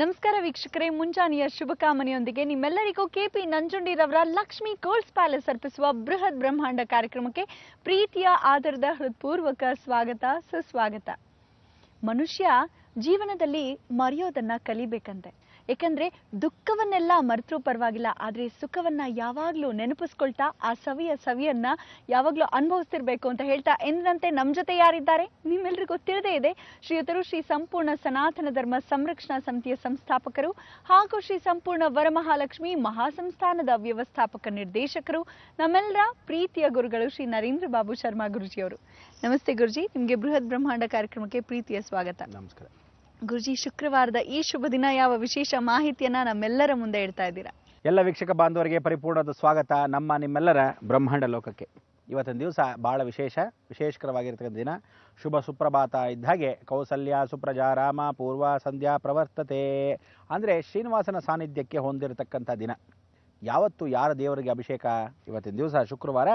ನಮಸ್ಕಾರ ವೀಕ್ಷಕರೇ, ಮುಂಜಾನೆಯ ಶುಭಕಾಮನೆಯೊಂದಿಗೆ ನಿಮ್ಮೆಲ್ಲರಿಗೂ ಕೆಪಿ ನಂಜುಂಡಿರವರ ಲಕ್ಷ್ಮಿ ಗೋಲ್ಡ್ಸ್ ಪ್ಯಾಲೇಸ್ ಅರ್ಪಿಸುವ ಬೃಹತ್ ಬ್ರಹ್ಮಾಂಡ ಕಾರ್ಯಕ್ರಮಕ್ಕೆ ಪ್ರೀತಿಯ ಆಧಾರದ ಹೃತ್ಪೂರ್ವಕ ಸ್ವಾಗತ ಸುಸ್ವಾಗತ. ಮನುಷ್ಯ ಜೀವನದಲ್ಲಿ ಮರೆಯೋದನ್ನ ಕಲಿಬೇಕಂತೆ. ಏಕೆಂದ್ರೆ ದುಃಖವನ್ನೆಲ್ಲ ಮರೆತರೂ ಪರವಾಗಿಲ್ಲ, ಆದ್ರೆ ಸುಖವನ್ನ ಯಾವಾಗ್ಲೂ ನೆನಪಿಸ್ಕೊಳ್ತಾ ಆ ಸವಿಯನ್ನ ಯಾವಾಗ್ಲೂ ಅನುಭವಿಸ್ತಿರ್ಬೇಕು ಅಂತ ಹೇಳ್ತಾ ಎಂದಿನಂತೆ ನಮ್ ಜೊತೆ ಯಾರಿದ್ದಾರೆ ನಿಮ್ಮೆಲ್ರಿಗೂ ತಿಳಿದೇ ಇದೆ. ಶ್ರೀಯುತರು ಶ್ರೀ ಸಂಪೂರ್ಣ ಸನಾತನ ಧರ್ಮ ಸಂರಕ್ಷಣಾ ಸಮಿತಿಯ ಸಂಸ್ಥಾಪಕರು ಹಾಗೂ ಶ್ರೀ ಸಂಪೂರ್ಣ ವರಮಹಾಲಕ್ಷ್ಮಿ ಮಹಾಸಂಸ್ಥಾನದ ವ್ಯವಸ್ಥಾಪಕ ನಿರ್ದೇಶಕರು, ನಮ್ಮೆಲ್ಲರ ಪ್ರೀತಿಯ ಗುರುಗಳು ಶ್ರೀ ನರೇಂದ್ರ ಬಾಬು ಶರ್ಮಾ ಗುರುಜಿಯವರು. ನಮಸ್ತೆ ಗುರುಜಿ, ನಿಮ್ಗೆ ಬೃಹತ್ ಬ್ರಹ್ಮಾಂಡ ಕಾರ್ಯಕ್ರಮಕ್ಕೆ ಪ್ರೀತಿಯ ಸ್ವಾಗತ. ನಮಸ್ಕಾರ ಗುರುಜಿ, ಶುಕ್ರವಾರದ ಈ ಶುಭ ದಿನ ಯಾವ ವಿಶೇಷ ಮಾಹಿತಿಯನ್ನ ನಮ್ಮೆಲ್ಲರ ಮುಂದೆ ಇಡ್ತಾ ಇದ್ದೀರಾ? ಎಲ್ಲ ವೀಕ್ಷಕ ಬಾಂಧವರಿಗೆ ಪರಿಪೂರ್ಣದ ಸ್ವಾಗತ ನಿಮ್ಮೆಲ್ಲರ ಬ್ರಹ್ಮಾಂಡ ಲೋಕಕ್ಕೆ. ಇವತ್ತಿನ ದಿವಸ ಬಹಳ ವಿಶೇಷಕರವಾಗಿರ್ತಕ್ಕಂಥ ದಿನ. ಶುಭ ಸುಪ್ರಭಾತ ಇದ್ದ ಹಾಗೆ ಕೌಸಲ್ಯ ಸುಪ್ರಜಾ ರಾಮ ಪೂರ್ವ ಸಂಧ್ಯಾ ಪ್ರವರ್ತತೆ ಅಂದರೆ ಶ್ರೀನಿವಾಸನ ಸಾನ್ನಿಧ್ಯಕ್ಕೆ ಹೊಂದಿರತಕ್ಕಂಥ ದಿನ. ಯಾವತ್ತು ಯಾರ ದೇವರಿಗೆ ಅಭಿಷೇಕ? ಇವತ್ತಿನ ದಿವಸ ಶುಕ್ರವಾರ.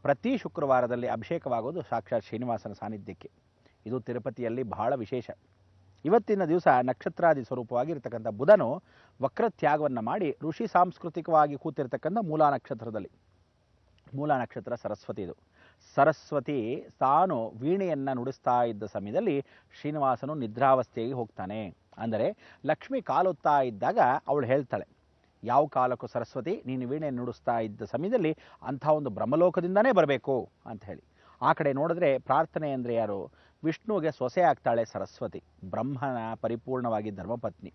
ಪ್ರತಿ ಶುಕ್ರವಾರದಲ್ಲಿ ಅಭಿಷೇಕವಾಗೋದು ಸಾಕ್ಷಾತ್ ಶ್ರೀನಿವಾಸನ ಸಾನ್ನಿಧ್ಯಕ್ಕೆ. ಇದು ತಿರುಪತಿಯಲ್ಲಿ ಬಹಳ ವಿಶೇಷ. ಇವತ್ತಿನ ದಿವಸ ನಕ್ಷತ್ರಾದಿ ಸ್ವರೂಪವಾಗಿರ್ತಕ್ಕಂಥ ಬುಧನು ವಕ್ರತ್ಯಾಗವನ್ನು ಮಾಡಿ ಋಷಿ ಸಾಂಸ್ಕೃತಿಕವಾಗಿ ಕೂತಿರ್ತಕ್ಕಂಥ ಮೂಲಾ ನಕ್ಷತ್ರದಲ್ಲಿ, ಮೂಲಾ ನಕ್ಷತ್ರ ಸರಸ್ವತಿ. ಇದು ಸರಸ್ವತಿ ತಾನು ವೀಣೆಯನ್ನು ನುಡಿಸ್ತಾ ಇದ್ದ ಸಮಯದಲ್ಲಿ ಶ್ರೀನಿವಾಸನು ನಿದ್ರಾವಸ್ಥೆಗೆ ಹೋಗ್ತಾನೆ. ಅಂದರೆ ಲಕ್ಷ್ಮಿ ಕಾಲುತ್ತಾ ಇದ್ದಾಗ ಅವಳು ಹೇಳ್ತಾಳೆ, ಯಾವ ಕಾಲಕ್ಕೂ ಸರಸ್ವತಿ ನೀನು ವೀಣೆ ನುಡಿಸ್ತಾ ಇದ್ದ ಸಮಯದಲ್ಲಿ ಅಂಥ ಒಂದು ಬ್ರಹ್ಮಲೋಕದಿಂದನೇ ಬರಬೇಕು ಅಂತ ಹೇಳಿ. ಆ ಕಡೆ ನೋಡಿದ್ರೆ ಪ್ರಾರ್ಥನೆ ಅಂದರೆ ಯಾರು? ವಿಷ್ಣುವಿಗೆ ಸೊಸೆ ಆಗ್ತಾಳೆ ಸರಸ್ವತಿ, ಬ್ರಹ್ಮನ ಪರಿಪೂರ್ಣವಾಗಿ ಧರ್ಮಪತ್ನಿ.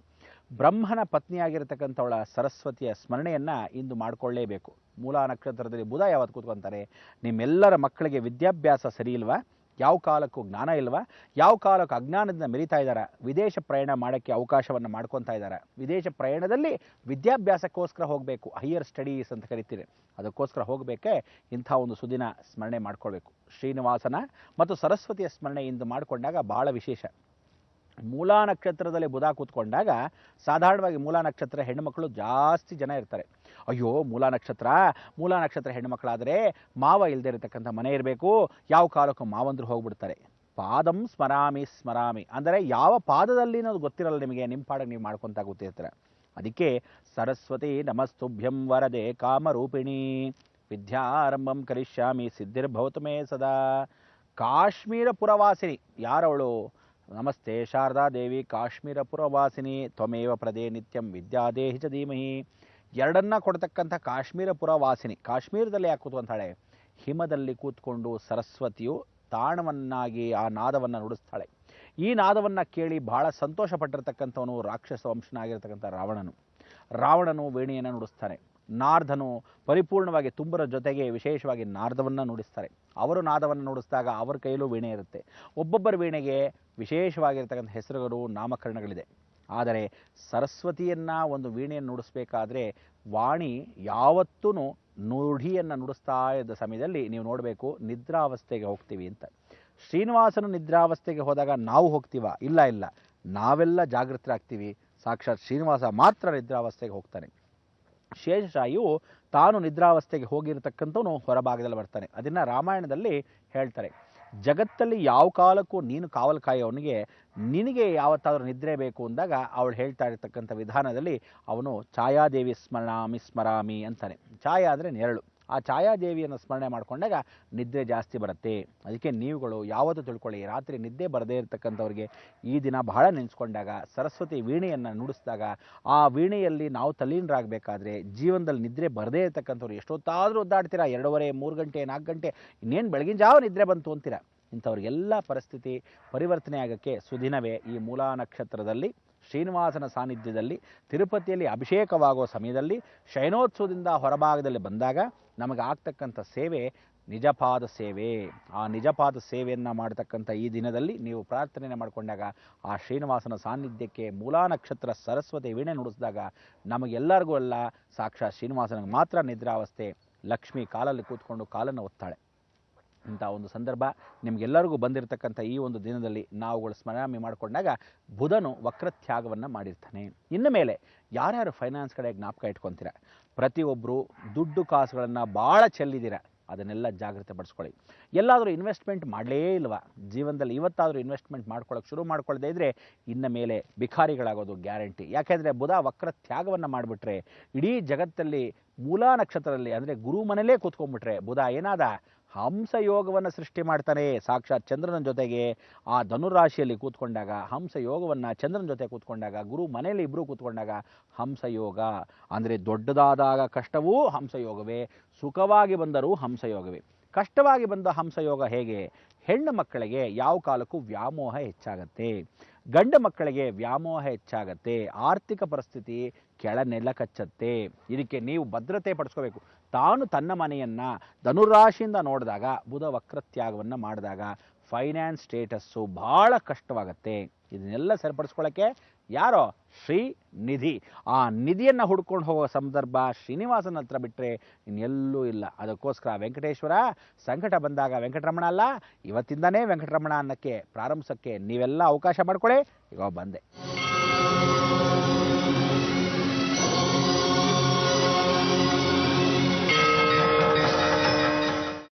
ಬ್ರಹ್ಮನ ಪತ್ನಿಯಾಗಿರ್ತಕ್ಕಂಥವಳ ಸರಸ್ವತಿಯ ಸ್ಮರಣೆಯನ್ನು ಇಂದು ಮಾಡಿಕೊಳ್ಳೇಬೇಕು. ಮೂಲಾ ನಕ್ಷತ್ರದಲ್ಲಿ ಬುಧ ಯಾವತ್ತು ಕೂತ್ಕೊತಾರೆ? ನಿಮ್ಮೆಲ್ಲರ ಮಕ್ಕಳಿಗೆ ವಿದ್ಯಾಭ್ಯಾಸ ಸರಿ ಇಲ್ವಾ? ಯಾವ ಕಾಲಕ್ಕೂ ಜ್ಞಾನ ಇಲ್ವಾ? ಯಾವ ಕಾಲಕ್ಕೂ ಅಜ್ಞಾನದಿಂದ ಮೆರಿತಾ ಇದ್ದಾರೆ? ವಿದೇಶ ಪ್ರಯಾಣ ಮಾಡೋಕ್ಕೆ ಅವಕಾಶವನ್ನು ಮಾಡ್ಕೊತಾ ಇದ್ದಾರೆ. ವಿದೇಶ ಪ್ರಯಾಣದಲ್ಲಿ ವಿದ್ಯಾಭ್ಯಾಸಕ್ಕೋಸ್ಕರ ಹೋಗಬೇಕು, ಹೈಯರ್ ಸ್ಟಡೀಸ್ ಅಂತ ಕರಿತೀರಿ, ಅದಕ್ಕೋಸ್ಕರ ಹೋಗಬೇಕೆ ಇಂಥ ಒಂದು ಸುದಿನ ಸ್ಮರಣೆ ಮಾಡ್ಕೊಳ್ಬೇಕು. ಶ್ರೀನಿವಾಸನ ಮತ್ತು ಸರಸ್ವತಿಯ ಸ್ಮರಣೆ ಇಂದು ಮಾಡಿಕೊಂಡಾಗ ಬಹಳ ವಿಶೇಷ. ಮೂಲಾ ನಕ್ಷತ್ರದಲ್ಲಿ ಬುಧ ಕೂತ್ಕೊಂಡಾಗ ಸಾಧಾರಣವಾಗಿ ಮೂಲಾ ನಕ್ಷತ್ರ ಹೆಣ್ಣುಮಕ್ಕಳು ಜಾಸ್ತಿ ಜನ ಇರ್ತಾರೆ. ಅಯ್ಯೋ ಮೂಲಾ ನಕ್ಷತ್ರ ಹೆಣ್ಣುಮಕ್ಕಳಾದರೆ ಮಾವ ಇಲ್ಲದೆ ಇರತಕ್ಕಂಥ ಮನೆ ಇರಬೇಕು, ಯಾವ ಕಾಲಕ್ಕೂ ಮಾವಂದ್ರು ಹೋಗ್ಬಿಡ್ತಾರೆ. ಪಾದಂ ಸ್ಮರಾಮಿ ಅಂದರೆ ಯಾವ ಪಾದದಲ್ಲಿ ಅನ್ನೋದು ಗೊತ್ತಿರಲ್ಲ ನಿಮಗೆ, ನಿಮ್ಮ ಪಾಡಕ್ಕೆ ನೀವು ಮಾಡ್ಕೊತಾ ಗೊತ್ತಿರ್ತಾರೆ. ಅದಕ್ಕೆ ಸರಸ್ವತಿ ನಮಸ್ತುಭ್ಯಂ ವರದೆ ಕಾಮರೂಪಿಣಿ ವಿದ್ಯಾರಂಭಂ ಕರಿಷ್ಯಾಮಿ ಸಿದ್ಧಿರ್ಭವತು ಮೇ ಸದಾ. ಕಾಶ್ಮೀರ ಪುರವಾಸಿನಿ ಯಾರವಳು? ನಮಸ್ತೆ ಶಾರದಾ ದೇವಿ ಕಾಶ್ಮೀರ ಪುರವಾಸಿನಿ ತ್ವಮೇವ ಪ್ರದೇ ನಿತ್ಯಂ ವಿದ್ಯಾದೇಹಿ ಚ ಧೀಮಹಿ. ಎರಡನ್ನ ಕೊಡ್ತಕ್ಕಂಥ ಕಾಶ್ಮೀರ ಪುರವಾಸಿನಿ. ಕಾಶ್ಮೀರದಲ್ಲಿ ಯಾಕೆ ಕೂತ್ಕೊಂತಾಳೆ? ಹಿಮದಲ್ಲಿ ಕೂತ್ಕೊಂಡು ಸರಸ್ವತಿಯು ತಾಣವನ್ನಾಗಿ ಆ ನಾದವನ್ನು ನುಡಿಸ್ತಾಳೆ. ಈ ನಾದವನ್ನು ಕೇಳಿ ಬಹಳ ಸಂತೋಷ ಪಟ್ಟಿರ್ತಕ್ಕಂಥವನು ರಾಕ್ಷಸ ವಂಶನಾಗಿರ್ತಕ್ಕಂಥ ರಾವಣನು ವೇಣಿಯನ್ನು ನುಡಿಸ್ತಾನೆ. ನಾರ್ಧನು ಪರಿಪೂರ್ಣವಾಗಿ ತುಂಬರ ಜೊತೆಗೆ ವಿಶೇಷವಾಗಿ ನಾರ್ದವನ್ನು ನುಡಿಸ್ತಾರೆ. ಅವರು ನಾದವನ್ನು ನುಡಿಸಿದಾಗ ಅವರ ಕೈಯಲ್ಲೂ ವೀಣೆ ಇರುತ್ತೆ. ಒಬ್ಬೊಬ್ಬರ ವೀಣೆಗೆ ವಿಶೇಷವಾಗಿರ್ತಕ್ಕಂಥ ಹೆಸರುಗಳು ನಾಮಕರಣಗಳಿದೆ. ಆದರೆ ಸರಸ್ವತಿಯನ್ನು ಒಂದು ವೀಣೆಯನ್ನು ನುಡಿಸ್ಬೇಕಾದ್ರೆ ವಾಣಿ ಯಾವತ್ತೂ ನುಡಿಯನ್ನು ನುಡಿಸ್ತಾ ಇದ್ದ ಸಮಯದಲ್ಲಿ ನೀವು ನೋಡಬೇಕು ನಿದ್ರಾವಸ್ಥೆಗೆ ಹೋಗ್ತೀವಿ ಅಂತ. ಶ್ರೀನಿವಾಸನು ನಿದ್ರಾವಸ್ಥೆಗೆ ಹೋದಾಗ ನಾವು ಹೋಗ್ತೀವ? ಇಲ್ಲ, ನಾವೆಲ್ಲ ಜಾಗೃತರಾಗ್ತೀವಿ. ಸಾಕ್ಷಾತ್ ಶ್ರೀನಿವಾಸ ಮಾತ್ರ ನಿದ್ರಾವಸ್ಥೆಗೆ ಹೋಗ್ತಾನೆ. ಶೇಷಶಾಹಿಯು ತಾನು ನಿದ್ರಾವಸ್ಥೆಗೆ ಹೋಗಿರತಕ್ಕಂಥವನು ಹೊರಭಾಗದಲ್ಲಿ ಬರ್ತಾನೆ. ಅದನ್ನು ರಾಮಾಯಣದಲ್ಲಿ ಹೇಳ್ತಾರೆ. ಜಗತ್ತಲ್ಲಿ ಯಾವ ಕಾಲಕ್ಕೂ ನೀನು ಕಾವಲು ಕಾಯೋವನಿಗೆ ನಿನಗೆ ಯಾವತ್ತಾದರೂ ನಿದ್ರೆ ಬೇಕು ಅಂದಾಗ ಅವಳು ಹೇಳ್ತಾ ಇರತಕ್ಕಂಥ ವಿಧಾನದಲ್ಲಿ ಅವನು ಛಾಯಾದೇವಿ ಸ್ಮರಾಮಿ ಅಂತಾನೆ. ಛಾಯಾ ಅಂದರೆ ನೆರಳು. ಆ ಛಾಯಾದೇವಿಯನ್ನು ಸ್ಮರಣೆ ಮಾಡಿಕೊಂಡಾಗ ನಿದ್ರೆ ಜಾಸ್ತಿ ಬರುತ್ತೆ. ಅದಕ್ಕೆ ನೀವುಗಳು ಯಾವತ್ತೂ ತಿಳ್ಕೊಳ್ಳಿ, ರಾತ್ರಿ ನಿದ್ದೆ ಬರದೇ ಇರತಕ್ಕಂಥವ್ರಿಗೆ ಈ ದಿನ ಬಹಳ ನೆನೆಸ್ಕೊಂಡಾಗ ಸರಸ್ವತಿ ವೀಣೆಯನ್ನು ನುಡಿಸಿದಾಗ ಆ ವೀಣೆಯಲ್ಲಿ ನಾವು ತಲ್ಲೀನರಾಗಬೇಕಾದ್ರೆ ಜೀವನದಲ್ಲಿ ನಿದ್ರೆ ಬರದೇ ಇರತಕ್ಕಂಥವ್ರು ಎಷ್ಟೊತ್ತಾದರೂ ಒದ್ದಾಡ್ತೀರಾ, 2:30, 3 ಗಂಟೆ 4 ಗಂಟೆ, ಇನ್ನೇನು ಬೆಳಗಿನ ಜಾವ ನಿದ್ರೆ ಬಂತು ಅಂತೀರಾ. ಇಂಥವ್ರಿಗೆಲ್ಲ ಪರಿಸ್ಥಿತಿ ಪರಿವರ್ತನೆ ಆಗೋಕ್ಕೆ ಸುದಿನವೇ ಈ ಮೂಲಾ ನಕ್ಷತ್ರದಲ್ಲಿ ಶ್ರೀನಿವಾಸನ ಸಾನ್ನಿಧ್ಯದಲ್ಲಿ ತಿರುಪತಿಯಲ್ಲಿ ಅಭಿಷೇಕವಾಗುವ ಸಮಯದಲ್ಲಿ ಶಯನೋತ್ಸವದಿಂದ ಹೊರಭಾಗದಲ್ಲಿ ಬಂದಾಗ ನಮಗೆ ಆಗ್ತಕ್ಕಂಥ ಸೇವೆ ನಿಜಪಾದ ಸೇವೆ. ಆ ನಿಜಪಾದ ಸೇವೆಯನ್ನು ಮಾಡತಕ್ಕಂಥ ಈ ದಿನದಲ್ಲಿ ನೀವು ಪ್ರಾರ್ಥನೆಯನ್ನು ಮಾಡಿಕೊಂಡಾಗ ಆ ಶ್ರೀನಿವಾಸನ ಸಾನ್ನಿಧ್ಯಕ್ಕೆ ಮೂಲಾ ನಕ್ಷತ್ರ ಸರಸ್ವತಿ ವೀಣೆ ನುಡಿಸಿದಾಗ ನಮಗೆಲ್ಲರಿಗೂ ಅಲ್ಲ, ಸಾಕ್ಷಾತ್ ಶ್ರೀನಿವಾಸನಿಗೆ ಮಾತ್ರ ನಿದ್ರಾವಸ್ಥೆ. ಲಕ್ಷ್ಮಿ ಕಾಲಲ್ಲಿ ಕೂತ್ಕೊಂಡು ಕಾಲನ್ನು ಒತ್ತಾಳೆ. ಇಂಥ ಒಂದು ಸಂದರ್ಭ ನಿಮಗೆಲ್ಲರಿಗೂ ಬಂದಿರತಕ್ಕಂಥ ಈ ಒಂದು ದಿನದಲ್ಲಿ ನಾವುಗಳು ಸ್ಮರಣೆ ಮಾಡಿಕೊಂಡಾಗ ಬುಧನು ವಕ್ರತ್ಯಾಗವನ್ನು ಮಾಡಿರ್ತಾನೆ. ಇನ್ನು ಮೇಲೆ ಯಾರ್ಯಾರು ಫೈನಾನ್ಸ್ ಕಡೆ ಜ್ಞಾಪಕ ಇಟ್ಕೊತೀರ? ಪ್ರತಿಯೊಬ್ಬರು ದುಡ್ಡು ಕಾಸುಗಳನ್ನು ಭಾಳ ಚೆಲ್ಲಿದ್ದೀರ. ಅದನ್ನೆಲ್ಲ ಜಾಗ್ರತೆ ಪಡಿಸ್ಕೊಳ್ಳಿ. ಎಲ್ಲಾದರೂ ಇನ್ವೆಸ್ಟ್ಮೆಂಟ್ ಮಾಡಲೇ ಇಲ್ವಾ ಜೀವನದಲ್ಲಿ, ಇವತ್ತಾದರೂ ಇನ್ವೆಸ್ಟ್ಮೆಂಟ್ ಮಾಡ್ಕೊಳ್ಳೋಕೆ ಶುರು ಮಾಡ್ಕೊಳ್ಳದೇ ಇದ್ದರೆ ಇನ್ನು ಮೇಲೆ ಭಿಖಾರಿಗಳಾಗೋದು ಗ್ಯಾರಂಟಿ. ಯಾಕೆಂದರೆ ಬುಧ ವಕ್ರ ತ್ಯಾಗವನ್ನು ಮಾಡಿಬಿಟ್ರೆ, ಇಡೀ ಜಗತ್ತಲ್ಲಿ ಮೂಲಾ ನಕ್ಷತ್ರದಲ್ಲಿ ಅಂದರೆ ಗುರು ಮನೇಲೇ ಕೂತ್ಕೊಂಡ್ಬಿಟ್ರೆ ಬುಧ ಏನಾದ ಹಂಸಯೋಗವನ್ನು ಸೃಷ್ಟಿ ಮಾಡ್ತಾನೆ. ಸಾಕ್ಷಾತ್ ಚಂದ್ರನ ಜೊತೆಗೆ ಆ ಧನುರಾಶಿಯಲ್ಲಿ ಕೂತ್ಕೊಂಡಾಗ ಹಂಸಯೋಗವನ್ನು, ಚಂದ್ರನ ಜೊತೆ ಕೂತ್ಕೊಂಡಾಗ, ಗುರು ಮನೆಯಲ್ಲಿ ಇಬ್ಬರು ಕೂತ್ಕೊಂಡಾಗ ಹಂಸಯೋಗ ಅಂದರೆ ದೊಡ್ಡದಾದಾಗ ಕಷ್ಟವೂ ಹಂಸಯೋಗವೇ, ಸುಖವಾಗಿ ಬಂದರೂ ಹಂಸಯೋಗವೇ. ಕಷ್ಟವಾಗಿ ಬಂದ ಹಂಸಯೋಗ ಹೇಗೆ? ಹೆಣ್ಣು ಮಕ್ಕಳಿಗೆ ಯಾವ ಕಾಲಕ್ಕೂ ವ್ಯಾಮೋಹ ಹೆಚ್ಚಾಗತ್ತೆ, ಗಂಡ ಮಕ್ಕಳಿಗೆ ವ್ಯಾಮೋಹ ಹೆಚ್ಚಾಗತ್ತೆ, ಆರ್ಥಿಕ ಪರಿಸ್ಥಿತಿ ಕೆಳನೆಲ ಕಚ್ಚತ್ತೆ. ಇದಕ್ಕೆ ನೀವು ಭದ್ರತೆ ಪಡಿಸ್ಕೋಬೇಕು. ತಾನು ತನ್ನ ಮನೆಯನ್ನು ಧನುರಾಶಿಯಿಂದ ನೋಡಿದಾಗ, ಬುಧ ವಕ್ರತ್ಯಾಗವನ್ನು ಮಾಡಿದಾಗ ಫೈನಾನ್ಸ್ ಸ್ಟೇಟಸ್ಸು ಭಾಳ ಕಷ್ಟವಾಗತ್ತೆ. ಇದನ್ನೆಲ್ಲ ಸರಿಪಡಿಸ್ಕೊಳ್ಳೋಕ್ಕೆ ಯಾರೋ ಶ್ರೀ ನಿಧಿ, ಆ ನಿಧಿಯನ್ನು ಹುಡ್ಕೊಂಡು ಹೋಗೋ ಸಂದರ್ಭ ಶ್ರೀನಿವಾಸನ ಹತ್ರ ಬಿಟ್ಟರೆ ಇನ್ನೆಲ್ಲೂ ಇಲ್ಲ. ಅದಕ್ಕೋಸ್ಕರ ವೆಂಕಟೇಶ್ವರ ಸಂಕಟ ಬಂದಾಗ ವೆಂಕಟರಮಣ ಅಲ್ಲ, ಇವತ್ತಿಂದನೇ ವೆಂಕಟರಮಣ ಅನ್ನಕ್ಕೆ ಪ್ರಾರಂಭಿಸೋಕ್ಕೆ ನೀವೆಲ್ಲ ಅವಕಾಶ ಮಾಡ್ಕೊಳ್ಳಿ. ಈಗ ಬಂದೆ.